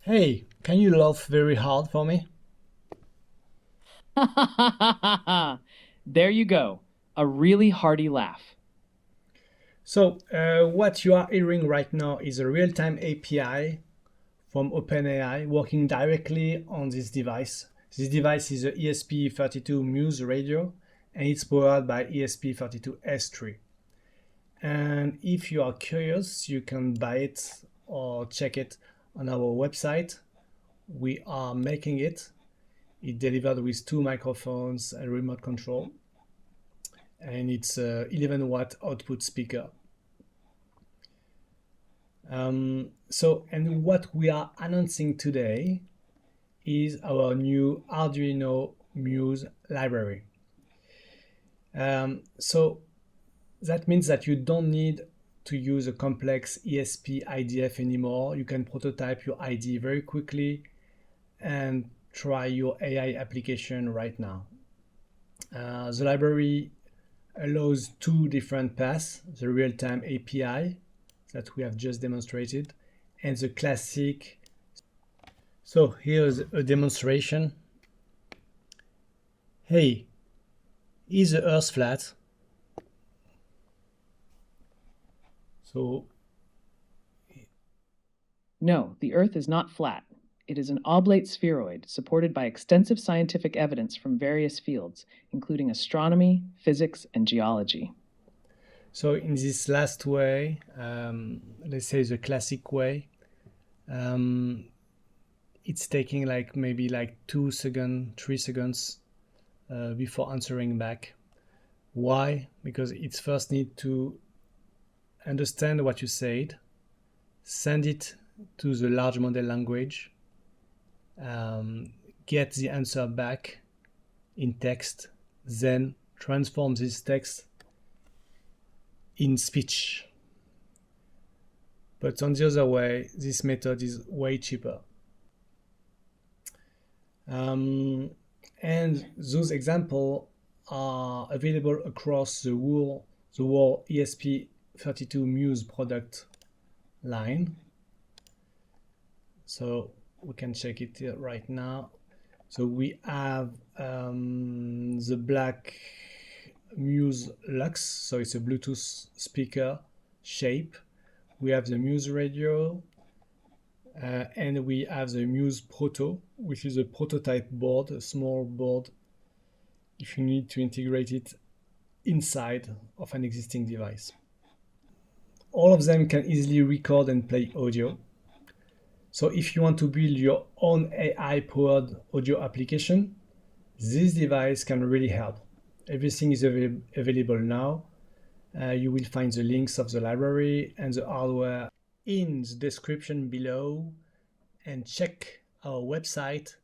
Hey, can you laugh very hard for me? There you go. A really hearty laugh. What you are hearing right now is a real-time API from OpenAI working directly on this device. This device is a ESP32 Muse Radio, and it's powered by ESP32 S3. And if you are curious, you can buy it or check it on our website. We are making it. It delivered with two microphones and remote control, and it's a 11-watt output speaker. And what we are announcing today is our new Arduino Muse library. So that means that you don't need to use a complex ESP IDF anymore. You can prototype your IDE very quickly and try your AI application right now. The library allows two different paths, the real-time API that we have just demonstrated and the classic. So here's a demonstration. Hey, is the Earth flat? So No, the Earth is not flat. It is an oblate spheroid supported by extensive scientific evidence from various fields, including astronomy, physics, and geology. So in this last way, let's say the classic way, it's taking maybe 2 seconds, 3 seconds before answering back. Why? Because it first need to understand what you said, send it to the large model language, get the answer back in text, then transform this text in speech. But on the other way, this method is way cheaper. And those examples are available across the whole ESP32 Muse product line. So we can check it right now. So we have the black Muse Luxe, so it's a Bluetooth speaker shape. We have the Muse Radio, and we have the Muse Proto, which is a prototype board, a small board, if you need to integrate it inside of an existing device. All of them can easily record and play audio. So if you want to build your own AI-powered audio application, this device can really help. Everything is available now. You will find the links of the library and the hardware in the description below, and check our website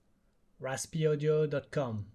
raspyaudio.com.